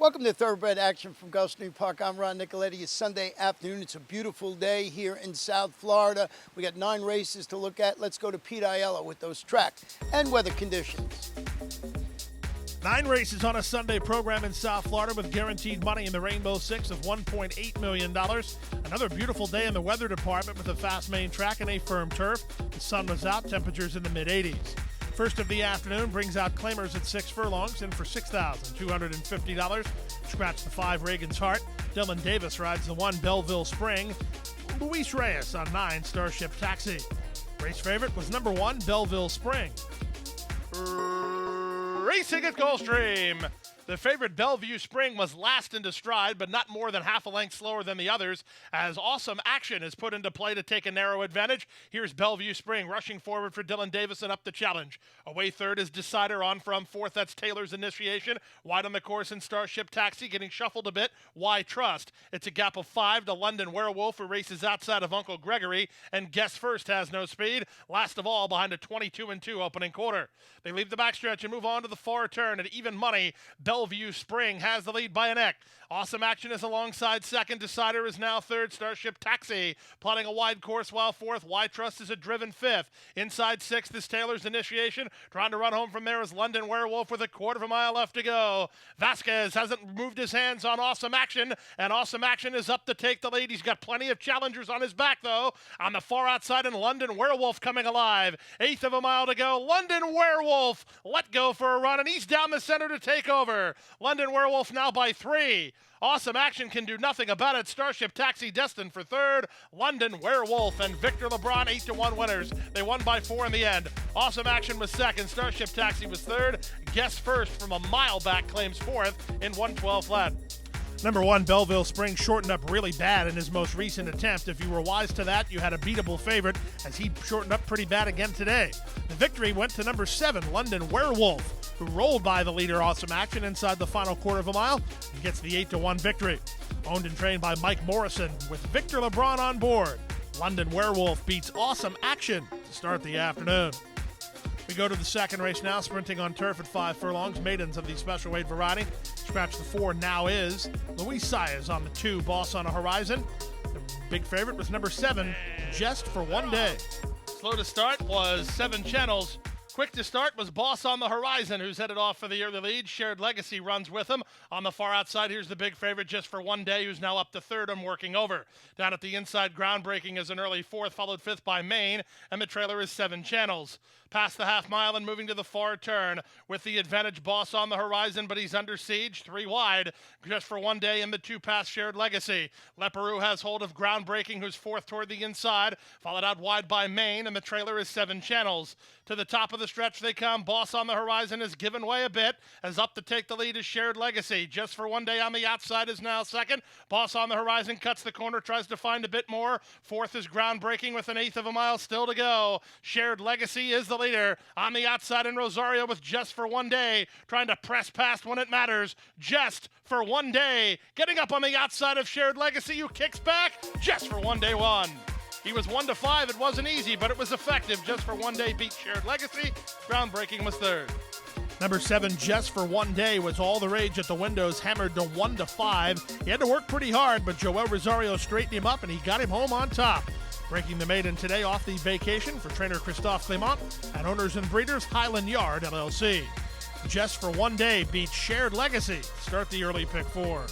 Welcome to Thoroughbred Action from Gulfstream Park. I'm Ron Nicoletti. It's Sunday afternoon. It's a beautiful day here in South Florida. We got 9 races to look at. Let's go to Pete Aiello with those track and weather conditions. 9 races on a Sunday program in South Florida with guaranteed money in the Rainbow Six of $1.8 million. Another beautiful day in the weather department with a fast main track and a firm turf. The sun was out, temperatures in the mid-80s. First of the afternoon brings out claimers at 6 furlongs in for $6,250. Scratch the 5 Reagan's Heart. Dylan Davis rides the 1 Belleville Spring. Luis Reyes on 9 Starship Taxi. Race favorite was number 1 Belleville Spring. Racing at Gulfstream. The favorite Bellevue Spring was last into stride, but not more than half a length slower than the others, as Awesome Action is put into play to take a narrow advantage. Here's Bellevue Spring rushing forward for Dylan Davis and up the challenge. Away third is Decider, on from fourth. That's Taylor's Initiation. Wide on the course in Starship Taxi, getting shuffled a bit. Why Trust? It's a gap of 5 to London Werewolf, who races outside of Uncle Gregory, and Guess First has no speed. Last of all, behind a 22-2 opening quarter. They leave the backstretch and move on to the far turn at even money. Bellevue Spring has the lead by a neck. Awesome Action is alongside second. Decider is now third. Starship Taxi plotting a wide course while fourth. Why Trust is a driven fifth. Inside sixth is Taylor's Initiation. Trying to run home from there is London Werewolf with a quarter of a mile left to go. Vasquez hasn't moved his hands on Awesome Action, and Awesome Action is up to take the lead. He's got plenty of challengers on his back, though. On the far outside, and London Werewolf coming alive. Eighth of a mile to go. London Werewolf let go for a run, and he's down the center to take over. London Werewolf now by 3. Awesome Action can do nothing about it. Starship Taxi destined for third. London Werewolf and Victor LeBron 8-1 winners. They won by 4 in the end. Awesome Action was second. Starship Taxi was third. Guess First from a mile back claims fourth in 112 flat. Number 1 Belleville Spring shortened up really bad in his most recent attempt. If you were wise to that, you had a beatable favorite, as he shortened up pretty bad again today. The victory went to number 7 London Werewolf, who rolled by the leader Awesome Action inside the final quarter of a mile and gets the 8-1 victory. Owned and trained by Mike Morrison with Victor LeBron on board. London Werewolf beats Awesome Action to start the afternoon. We go to the second race now, sprinting on turf at 5 furlongs, maidens of the special weight variety. Scratch the 4 now is Luis Saez on the 2, Boss on a Horizon. The big favorite was number 7, Just for One Day. Slow to start was 7 Channels. Quick to start was Boss on the Horizon, who's headed off for the early lead. Shared Legacy runs with him. On the far outside, here's the big favorite, Just for One Day, who's now up to third and working over. Down at the inside, Groundbreaking is an early fourth, followed fifth by Maine, and the trailer is 7 Channels. Past the half mile and moving to the far turn with the advantage, Boss on the Horizon, but he's under siege, 3 wide. Just for One Day in the 2 past Shared Legacy. Leperoux has hold of Groundbreaking, who's fourth toward the inside, followed out wide by Maine, and the trailer is 7 Channels. To the top of the stretch they come. Boss on the Horizon has given way a bit, as up to take the lead is Shared Legacy. Just for One Day on the outside is now second. Boss on the Horizon cuts the corner, tries to find a bit more. Fourth is Groundbreaking with an 1/8 of a mile still to go. Shared Legacy is the leader. On the outside in Rosario with Just for One Day, trying to press past when it matters. Just for One Day, getting up on the outside of Shared Legacy, who kicks back. Just for One Day won. He was 1-5. It wasn't easy, but it was effective. Just for One Day beat Shared Legacy. Groundbreaking was third. Number 7, Just for One Day, was all the rage at the windows, hammered to 1-5. He had to work pretty hard, but Joel Rosario straightened him up, and he got him home on top. Breaking the maiden today off the vacation for trainer Christophe Clement and owners and breeders Highland Yard LLC. Just for One Day beats Shared Legacy to start the early pick 4.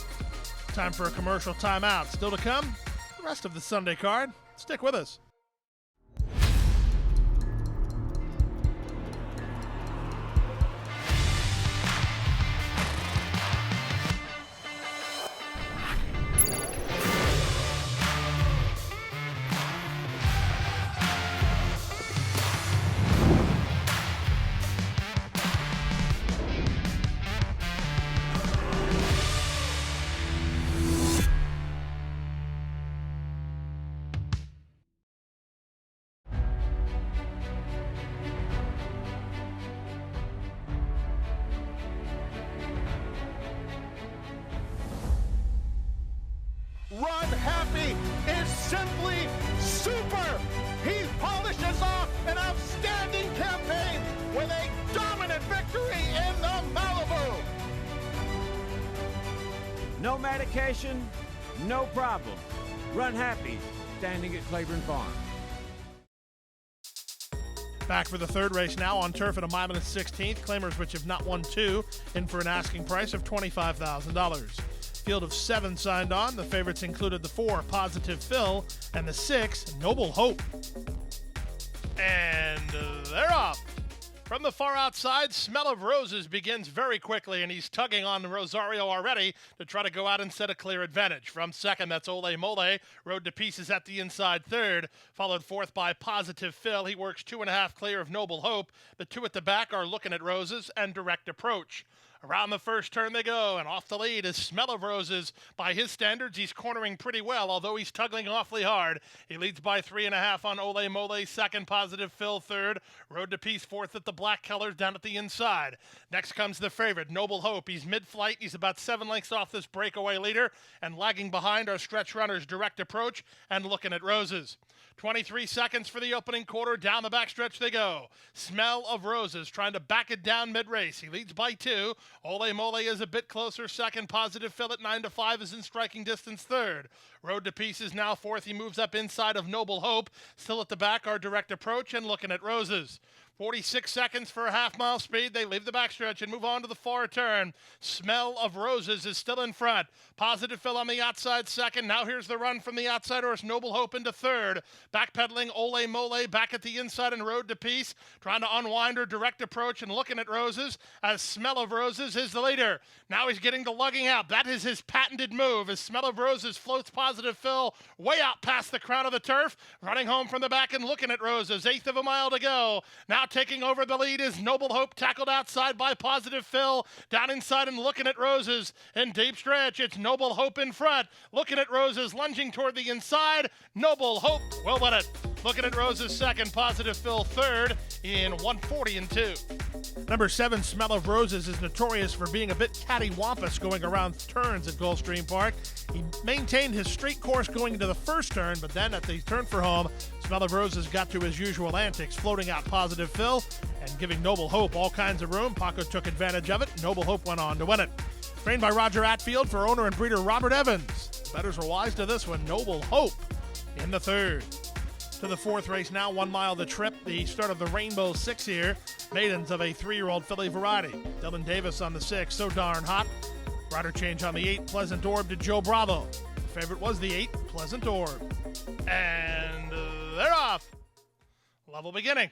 Time for a commercial timeout. Still to come, the rest of the Sunday card. Stick with us. Run Happy is simply super. He polishes off an outstanding campaign with a dominant victory in the Malibu. No medication, no problem. Run happy, standing at Claiborne Farm. Back for the third race now on turf at a mile and a 16th. Claimers which have not won two in for an asking price of $25,000. Field of 7 signed on. The favorites included the 4, Positive Phil, and the 6, Noble Hope. And they're off. From the far outside, Smell of Roses begins very quickly, and he's tugging on Rosario already to try to go out and set a clear advantage. From second, that's Ole Mole, rode to pieces at the inside third, followed fourth by Positive Phil. He works 2.5 clear of Noble Hope. The 2 at the back are Looking at Roses and Direct Approach. Around the first turn they go, and off the lead is Smell of Roses. By his standards, he's cornering pretty well, although he's tugging awfully hard. He leads by 3.5 on Ole Mole, second, Positive Phil, third. Road to Peace, fourth at the black colors down at the inside. Next comes the favorite, Noble Hope. He's mid-flight. He's about 7 lengths off this breakaway leader, and lagging behind are stretch runners Direct Approach and Looking at Roses. 23 seconds for the opening quarter. Down the backstretch they go. Smell of Roses trying to back it down mid-race. He leads by 2. Ole Mole is a bit closer. Second, Positive Phil at 9-5 is in striking distance third. Road to Peace is now fourth. He moves up inside of Noble Hope. Still at the back are Direct Approach and Looking at Roses. 46 seconds for a half-mile speed. They leave the backstretch and move on to the far turn. Smell of Roses is still in front. Positive Phil on the outside second. Now here's the run from the outside horse, Noble Hope, into third. Backpedaling Ole Mole back at the inside and Road to Peace. Trying to unwind her Direct Approach and Looking at Roses as Smell of Roses is the leader. Now he's getting the lugging out. That is his patented move as Smell of Roses floats Positive Phil way out past the crown of the turf. Running home from the back and Looking at Roses. 1/8 of a mile to go. Now taking over the lead is Noble Hope, tackled outside by Positive Phil. Down inside and Looking at Roses in deep stretch. It's Noble Hope in front. Looking at Roses lunging toward the inside. Noble Hope will win it. Looking at Roses second, Positive Phil third in 1:40 and 2. Number 7, Smell of Roses, is notorious for being a bit cattywampus going around turns at Gulfstream Park. He maintained his straight course going into the first turn, but then at the turn for home, Smell of Roses got to his usual antics, floating out Positive Phil and giving Noble Hope all kinds of room. Paco took advantage of it. Noble Hope went on to win it. Trained by Roger Atfield for owner and breeder Robert Evans. The bettors were wise to this one. Noble Hope in the third. To the fourth race now, 1 mile the trip. The start of the Rainbow Six here. Maidens of a 3-year-old filly variety. Dylan Davis on the 6, So Darn Hot. Rider change on the 8, Pleasant Orb to Joe Bravo. The favorite was the 8, Pleasant Orb. And they're off. Level beginning.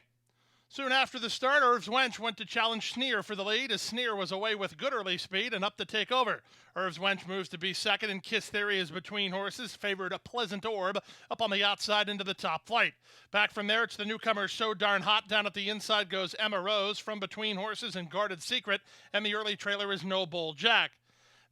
Soon after the start, Irv's Wench went to challenge Sneer for the lead as Sneer was away with good early speed and up to take over. Irv's Wench moves to be second and Kiss Theory is between horses, favored a Pleasant Orb up on the outside into the top flight. Back from there, it's the newcomer So Darn Hot. Down at the inside goes Emma Rose from between horses and Guarded Secret, and the early trailer is No Bull Jack.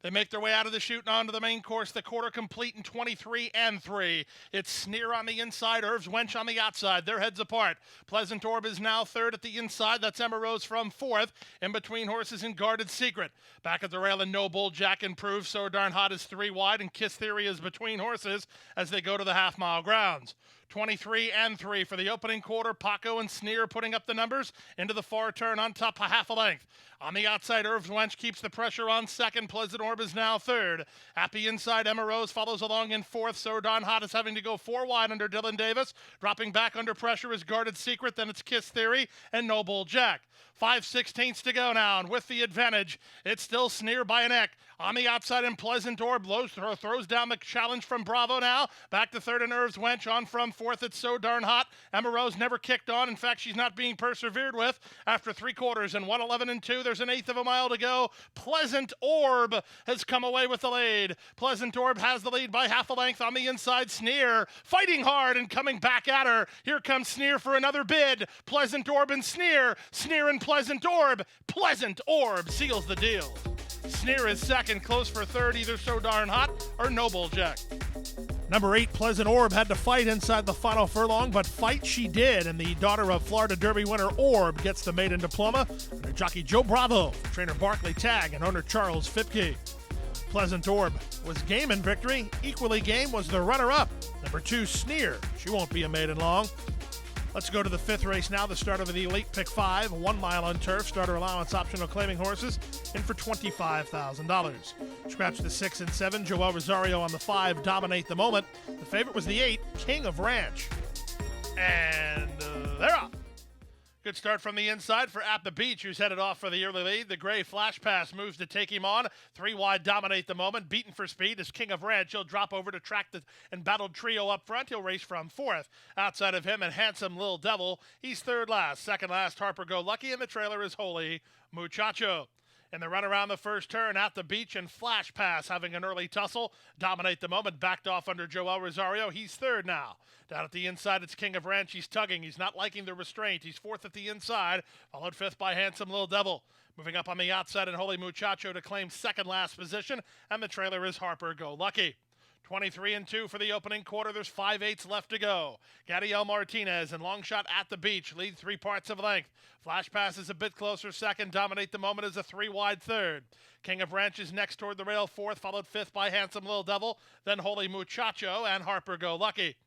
They make their way out of the chute and onto the main course. The quarter complete in 23 and 3. It's Sneer on the inside, Irv's Wench on the outside. They're heads apart. Pleasant Orb is now third at the inside. That's Emma Rose from fourth. In between horses and Guarded Secret. Back at the rail and No Bull Jack improves. So Darn Hot is 3 wide and Kiss Theory is between horses as they go to the half-mile grounds. 23 and 3 for the opening quarter. Paco and Sneer putting up the numbers into the far turn on top, a half a length. On the outside, Irv's Wench keeps the pressure on second. Pleasant Orb is now third. Happy inside, Emma Rose follows along in fourth. So Darn Hot is having to go 4 wide under Dylan Davis. Dropping back under pressure is Guarded Secret. Then it's Kiss Theory and No Bull Jack. 5/16 to go now, and with the advantage, it's still Sneer by a neck. On the outside, and Pleasant Orb throws down the challenge from Bravo now. Back to third, and Irv's Wench on from fourth. It's So Darn Hot. Emma Rose never kicked on. In fact, she's not being persevered with. After 3 quarters and 1:11 and 2, there's an 1/8 of a mile to go. Pleasant Orb has come away with the lead. Pleasant Orb has the lead by half a length. On the inside, Sneer fighting hard and coming back at her. Here comes Sneer for another bid. Pleasant Orb and Sneer. Sneer and Pleasant Orb. Pleasant Orb seals the deal. Sneer is second, close for third, either So Darn Hot or No Bull Jack. Number 8, Pleasant Orb, had to fight inside the final furlong, but fight she did, and the daughter of Florida Derby winner Orb gets the maiden diploma under jockey Joe Bravo, trainer Barkley Tagg, and owner Charles Fipke. Pleasant Orb was game in victory. Equally game was the runner-up, number 2, Sneer. She won't be a maiden long. Let's go to the 5th race now, the start of the Elite Pick 5, 1 mile on turf, starter allowance optional claiming horses. in for $25,000. Scratch the 6 and 7, Joel Rosario on the 5, Dominate the Moment. The favorite was the 8, King of Ranch. And they're off. Good start from the inside for At the Beach, who's headed off for the early lead. The gray flash pass moves to take him on. 3 wide, Dominate the Moment. Beaten for speed is King of Ranch. He'll drop over to track the embattled trio up front. He'll race from 4th. Outside of him and Handsome Lil Devil, he's 3rd last. 2nd last, Harper Go Lucky, and the trailer is Holy Muchacho. In the run around the first turn, At the Beach and Flash Pass having an early tussle. Dominate the Moment, backed off under Joel Rosario. He's 3rd now. Down at the inside, it's King of Ranch. He's tugging. He's not liking the restraint. He's 4th at the inside, followed 5th by Handsome Lil Devil. Moving up on the outside, and Holy Muchacho to claim 2nd last position, and the trailer is Harper Go Lucky. 23 and 2 for the opening quarter. There's 5/8 left to go. Gadiel Martinez and long shot At the Beach lead 3 parts of length. Flash Pass is a bit closer 2nd. Dominate the Moment is a 3 wide 3rd. King of Ranch is next toward the rail 4th, followed 5th by Handsome Lil Devil, then Holy Muchacho and Harper Go Lucky.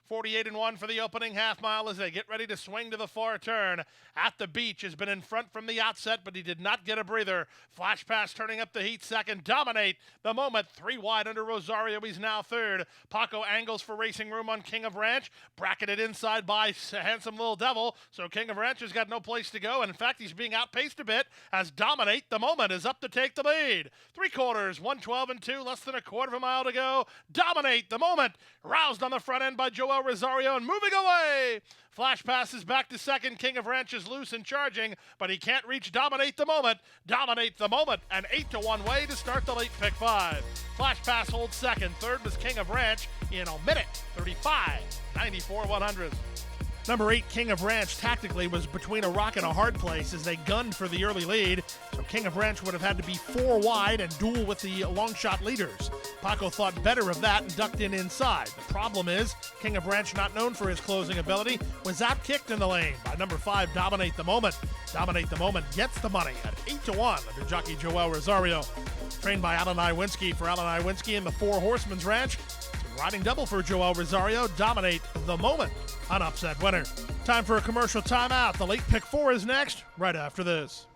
48 and 1 for the opening half mile as they get ready to swing to the far turn. At the Beach has been in front from the outset, but he did not get a breather. Flash Pass turning up the heat 2nd. Dominate the Moment, 3 wide under Rosario. He's now 3rd. Paco angles for racing room on King of Ranch, bracketed inside by Handsome Lil Devil, so King of Ranch has got no place to go, and in fact he's being outpaced a bit as Dominate the Moment is up to take the lead. 3/4, 112 and 2, less than a quarter of a mile to go. Dominate the Moment, roused on the front end by Joel Rosario and moving away. Flash passes back to 2nd. King of Ranch is loose and charging, but he can't reach Dominate the Moment. Dominate the Moment, an 8-1 way to start the late pick 5. Flash pass holds 2nd. 3rd was King of Ranch in a minute, 35.94 100. Number 8, King of Ranch, tactically was between a rock and a hard place as they gunned for the early lead. So King of Ranch would have had to be 4 wide and duel with the long shot leaders. Paco thought better of that and ducked in inside. The problem is, King of Ranch, not known for his closing ability, was outkicked in the lane by number 5, Dominate the Moment. Dominate the Moment gets the money at 8-1 under jockey Joel Rosario. Trained by Alan Iwinski for Alan Iwinski and the Four Horsemen's Ranch. Riding double for Joel Rosario, Dominate the Moment, an upset winner. Time for a commercial timeout. The late pick 4 is next, right after this.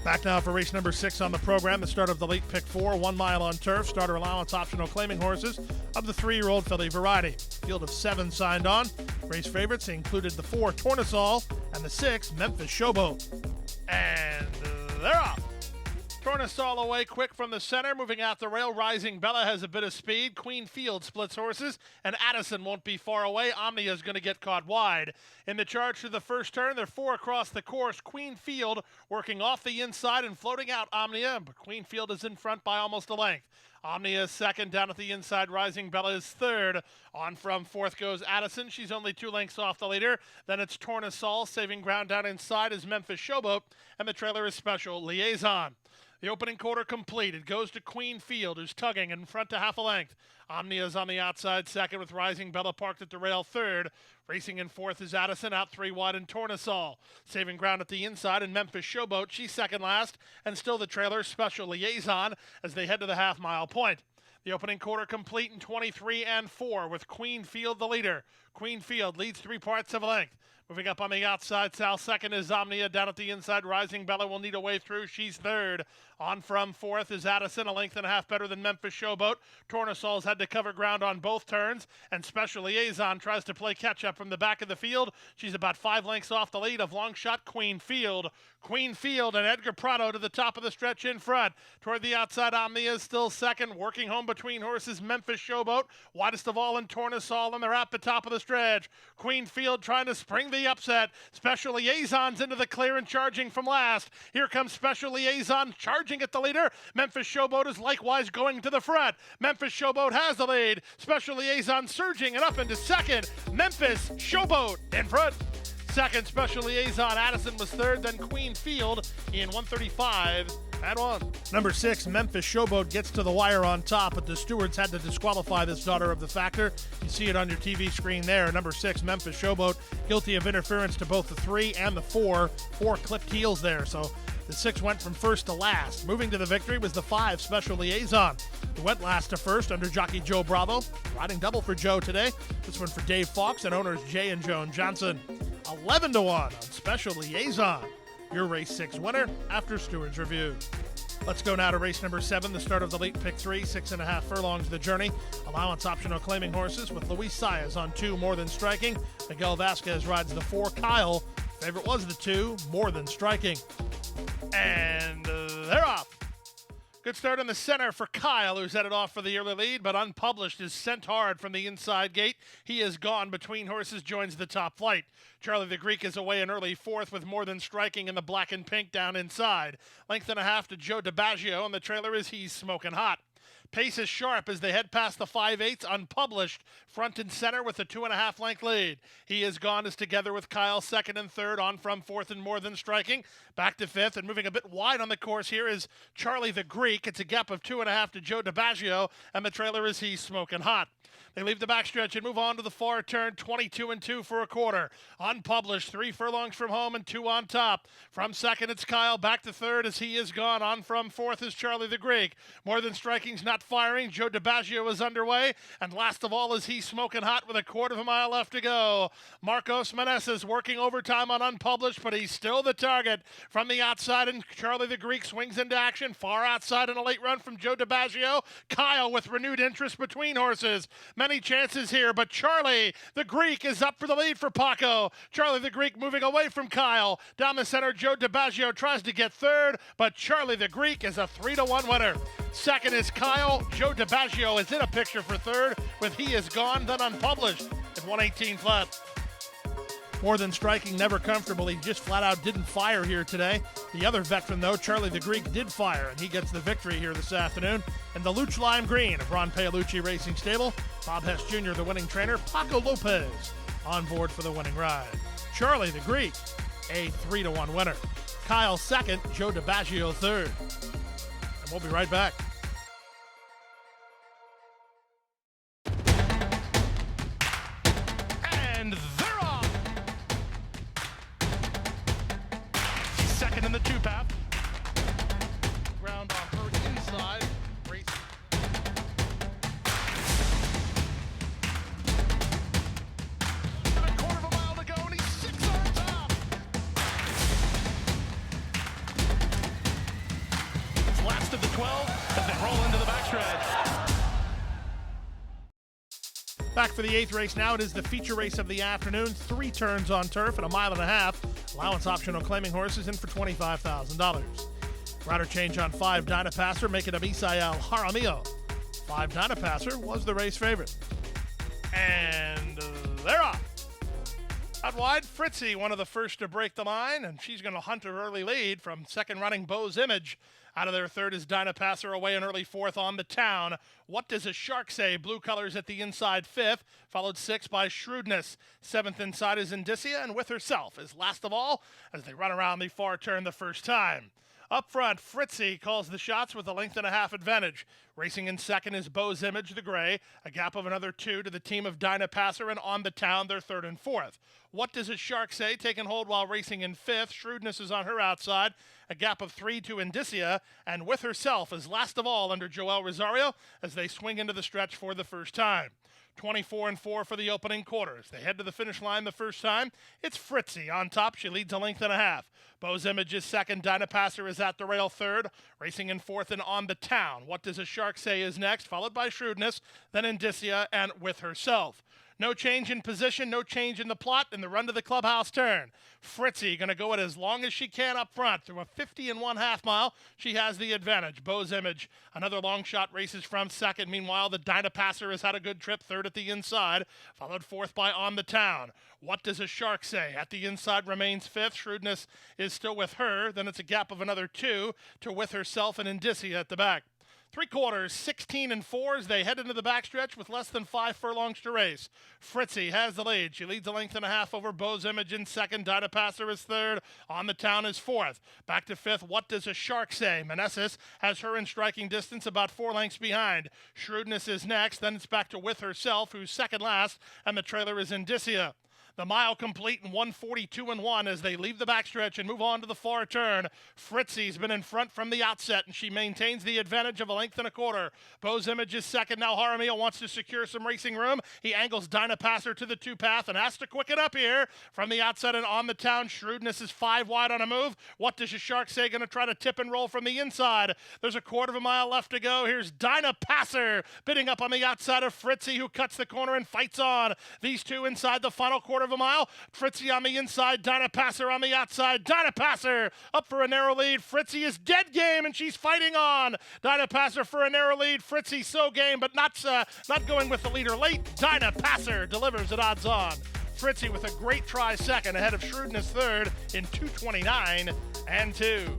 Back now for race number 6 on the program, the start of the late pick 4, 1 mile on turf, starter allowance optional claiming horses of the 3-year-old filly variety. Field of 7 signed on. Race favorites included the 4, Tornasol, and the 6, Memphis Showboat. And they're off. Tornasol away quick from the center, moving out the rail. Rising Bella has a bit of speed. Queen Field splits horses, and Addison won't be far away. Omnia is going to get caught wide. In the charge to the first turn, they're 4 across the course. Queen Field working off the inside and floating out Omnia, but Queen Field is in front by almost a length. Omnia is 2nd, down at the inside. Rising Bella is 3rd. On from 4th goes Addison. She's only 2 lengths off the leader. Then it's Tornasol. Saving ground down inside is Memphis Showboat, and the trailer is Special Liaison. The opening quarter complete. It goes to Queen Field, who's tugging in front to half a length. Omnia's on the outside 2nd with Rising Bella parked at the rail 3rd. Racing in 4th is Addison, out 3 wide and Tornasol. Saving ground at the inside and Memphis Showboat, she's 2nd last, and still the trailer Special Liaison as they head to the half-mile point. The opening quarter complete in 23 and 4 with Queen Field the leader. Queen Field leads 3 parts of a length. Moving up on the outside, south 2nd is Omnia. Down at the inside, Rising Bella will need a way through. She's 3rd. On from 4th is Addison, a length and a half better than Memphis Showboat. Tornasol's had to cover ground on both turns, and Special Liaison tries to play catch-up from the back of the field. She's about 5 lengths off the lead of long shot Queen Field. Queen Field and Edgar Prado to the top of the stretch in front. Toward the outside, Omnia is still 2nd. Working home between horses, Memphis Showboat. Widest of all in Tornasol, and they're at the top of the stretch. Queen Field trying to spring the upset. Special Liaison's into the clear and charging from last. Here comes Special Liaison charging at the leader. Memphis Showboat is likewise going to the front. Memphis Showboat has the lead. Special Liaison surging and up into 2nd. Memphis Showboat in front. Second, Special Liaison Addison was third, then Queen Field in 135 and 1. Number 6, Memphis Showboat gets to the wire on top, but the stewards had to disqualify this daughter of the Factor. You see it on your TV screen there. Number 6, Memphis Showboat, guilty of interference to both the 3 and the 4. 4 clipped heels there, so the 6 went from first to last. Moving to the victory was the 5, Special Liaison, who went last to first under jockey Joe Bravo. Riding double for Joe today. This one for Dave Fawkes and owners Jay and Joan Johnson. 11-1 on Special Liaison, your race 6 winner after Stewards Review. Let's go now to race number 7, the start of the late pick 3, 6.5 furlongs the journey. Allowance optional claiming horses with Luis Saez on 2, More Than Striking. Miguel Vasquez rides the 4, Kyle. Favorite was the 2, More Than Striking. And they're off. Good start in the center for Kyle, who's headed off for the early lead, but Unpublished is sent hard from the inside gate. He is gone between horses, joins the top flight. Charlie the Greek is away in early 4th with More Than Striking in the black and pink down inside. Length and a half to Joe DiBaggio, and the trailer is He's Smoking Hot. Pace is sharp as they head past the 5/8, Unpublished, front and center with a 2.5 length lead. He is gone is together with Kyle, second and third, on from 4th and More Than Striking. Back to 5th and moving a bit wide on the course here is Charlie the Greek. It's a gap of 2.5 to Joe DiBaggio, and the trailer is He's Smoking Hot. They leave the backstretch and move on to the far turn, 22 for a quarter. Unpublished, 3 furlongs from home and 2 on top. From second, it's Kyle. Back to third as he is gone. On from 4th is Charlie the Greek. More Than Striking's not firing. Joe DiBaggio is underway. And last of all is He's Smoking Hot with a quarter of a mile left to go. Marcos Meneses working overtime on Unpublished, but he's still the target. From the outside, and Charlie the Greek swings into action. Far outside in a late run from Joe DiBaggio. Kyle with renewed interest between horses. Many chances here, but Charlie the Greek is up for the lead for Paco. Charlie the Greek moving away from Kyle. Down the center, Joe DiBaggio tries to get third, but Charlie the Greek is a 3-1 winner. Second is Kyle. Joe DiBaggio is in a picture for third with He Is Gone, then Unpublished at 118 flat. More Than Striking, never comfortable. He just flat out didn't fire here today. The other veteran, though, Charlie the Greek, did fire, and he gets the victory here this afternoon. And the Luch Lime Green of Ron Paolucci Racing Stable. Bob Hess Jr., the winning trainer. Paco Lopez on board for the winning ride. Charlie the Greek, a 3-1 winner. Kyle second, Joe DiBaggio third. And we'll be right back. And they're off. Second in the 2-path. Ground on her inside. Race. And a quarter of a mile to go, and he's 6 on top. It's last of the 12 as they roll into the backstretch. Back for the 8th race now. It is the feature race of the afternoon. 3 turns on turf and a mile and a half. Allowance optional claiming horses in for $25,000. Rider change on 5, Dynapasser, making a Misael Jaramillo. 5, Dynapasser was the race favorite. And they're off. Out wide, Fritzy, one of the first to break the line, and she's going to hunt her early lead from second running Beau's Image. Out of their third is Dynapasser, away in early 4th on the town. What Does a Shark Say? Blue colors at the inside 5th, followed 6 by Shrewdness. 7th inside is Indicia, and With Herself is last of all as they run around the far turn the first time. Up front, Fritzy calls the shots with a length and a half advantage. Racing in second is Beau's Image, the gray, a gap of another 2 to the team of Dynapasser, and On the Town, their 3rd and 4th. What Does a Shark Say? Taking hold while racing in 5th. Shrewdness is on her outside, a gap of 3 to Indicia, and With Herself is last of all under Joel Rosario as they swing into the stretch for the first time. 24 and 4 for the opening quarters. They head to the finish line the first time. It's Fritzy on top. She leads a length and a half. Beau's Image is second. Dynapasser is at the rail third. Racing in 4th and On the Town. What Does a Shark Say is next, followed by Shrewdness, then Indicia, and With Herself. No change in position, no change in the plot, and the run to the clubhouse turn. Fritzy going to go it as long as she can up front. Through a 50 1/2 mile, she has the advantage. Beau's Image, another long shot, races from second. Meanwhile, the Dynapasser has had a good trip, third at the inside, followed 4th by On the Town. What Does a Shark Say? At the inside remains 5th. Shrewdness is still with her. Then it's a gap of another 2 to With Herself and Indicia at the back. 3 quarters, 16 and 4 as they head into the backstretch with less than 5 furlongs to race. Fritzy has the lead. She leads a length and a half over Beau's Image in second. Dinah Passer is third. On the Town is fourth. Back to fifth. What Does a Shark Say? Manessis has her in striking distance, about 4 lengths behind. Shrewdness is next. Then it's back to With Herself, who's second last, and the trailer is Indicia. The mile complete in 1:42 and 1 as they leave the backstretch and move on to the far turn. Fritzy's been in front from the outset, and she maintains the advantage of a length and a quarter. Beau's Image is second. Now Jaramillo wants to secure some racing room. He angles Dinah Passer to the 2-path and has to quicken up here. From the outset and On the Town, Shrewdness is 5 wide on a move. What Does a Shark Say? Going to try to tip and roll from the inside. There's a quarter of a mile left to go. Here's Dinah Passer bidding up on the outside of Fritzy, who cuts the corner and fights on. These two inside the final quarter of a mile. Fritzy on the inside, Dinah Passer on the outside. Dinah Passer up for a narrow lead. Fritzy is dead game, and she's fighting on. Dinah Passer for a narrow lead. Fritzy so game, but not going with the leader late. Dinah Passer delivers at odds on. Fritzy with a great try second, ahead of Shrewdness third in 2:29 and 2.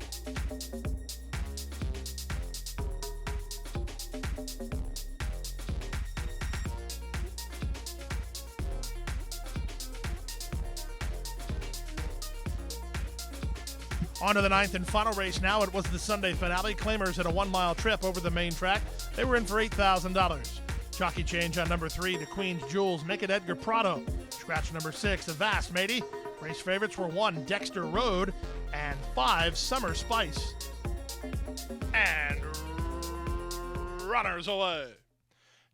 On to the 9th and final race now. It was the Sunday finale. Claimers at a 1-mile trip over the main track. They were in for $8,000. Jockey change on number 3, the Queen's Jewels, Make It Edgar Prado. Scratch number 6, the Vast Matey. Race favorites were 1, Dexter Road, and 5, Summer Spice. And runners away.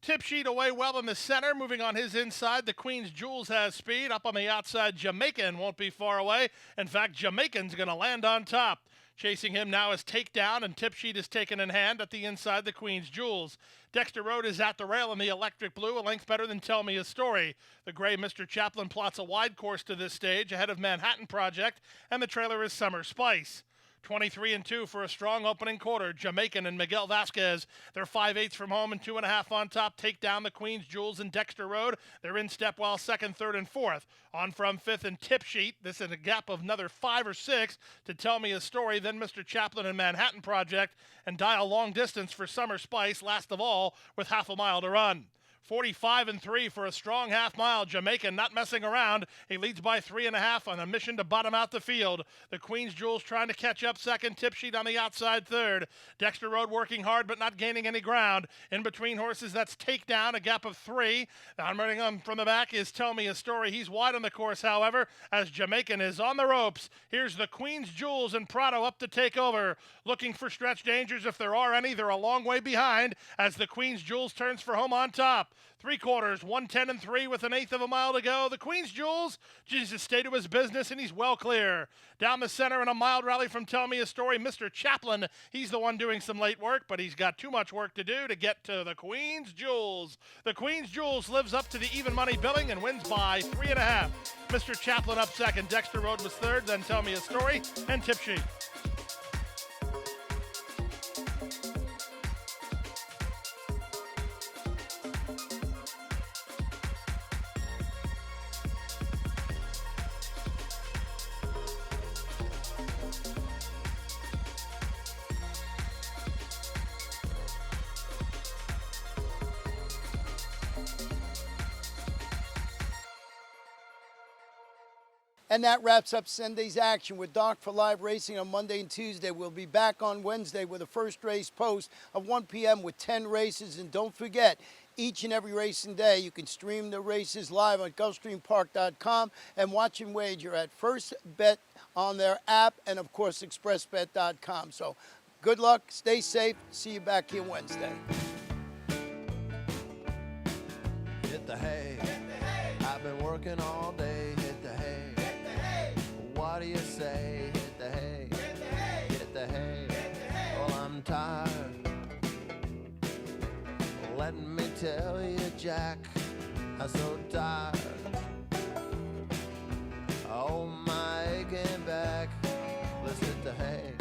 Tip Sheet away well in the center, moving on his inside. The Queen's Jewels has speed. Up on the outside, Jamaican won't be far away. In fact, Jamaican's going to land on top. Chasing him now is Takedown, and Tip Sheet is taken in hand at the inside, the Queen's Jewels. Dexter Road is at the rail in the electric blue, a length better than Tell Me a Story. The gray Mr. Chaplin plots a wide course to this stage, ahead of Manhattan Project, and the trailer is Summer Spice. 23 and 2 for a strong opening quarter. Jamaican and Miguel Vasquez. They're 5/8 from home and 2.5 on top. Take down the Queen's Jewels and Dexter Road. They're in step while second, third, and fourth. On from fifth and Tip Sheet. This is a gap of another 5 or 6 to Tell Me a Story. Then Mr. Chaplin and Manhattan Project, and Dial Long Distance for Summer Spice. Last of all, with half a mile to run. 45 and 3 for a strong half mile. Jamaican not messing around. He leads by 3.5 on a mission to bottom out the field. The Queen's Jewels trying to catch up second. Tip Sheet on the outside third. Dexter Road working hard but not gaining any ground. In between horses, that's Takedown, a gap of 3. I'm running on from the back is Tell Me a Story. He's wide on the course, however, as Jamaican is on the ropes. Here's the Queen's Jewels and Prado up to take over. Looking for stretch dangers if there are any. They're a long way behind as the Queen's Jewels turns for home on top. 3 quarters, 1:10 and 3 with 1/8 of a mile to go. The Queen's Jewels, Jesus stay to his business, and he's well clear. Down the center in a mild rally from Tell Me a Story, Mr. Chaplin. He's the one doing some late work, but he's got too much work to do to get to the Queen's Jewels. The Queen's Jewels lives up to the even money billing and wins by 3.5. Mr. Chaplin up second. Dexter Road was third, then Tell Me a Story and Tip Sheet. And that wraps up Sunday's action. We're docked for live racing on Monday and Tuesday. We'll be back on Wednesday with a first race post of 1 p.m. with 10 races. And don't forget, each and every racing day, you can stream the races live on Gulfstreampark.com and watch and wager at First Bet on their app and, of course, ExpressBet.com. So good luck, stay safe. See you back here Wednesday. Hit the hay. I've been working all day. Hit the hay. What do you say? Hit the hay. Hit the hay. Well, I'm tired. Let me tell you, Jack, I'm so tired. Oh, my aching back. Let's hit the hay.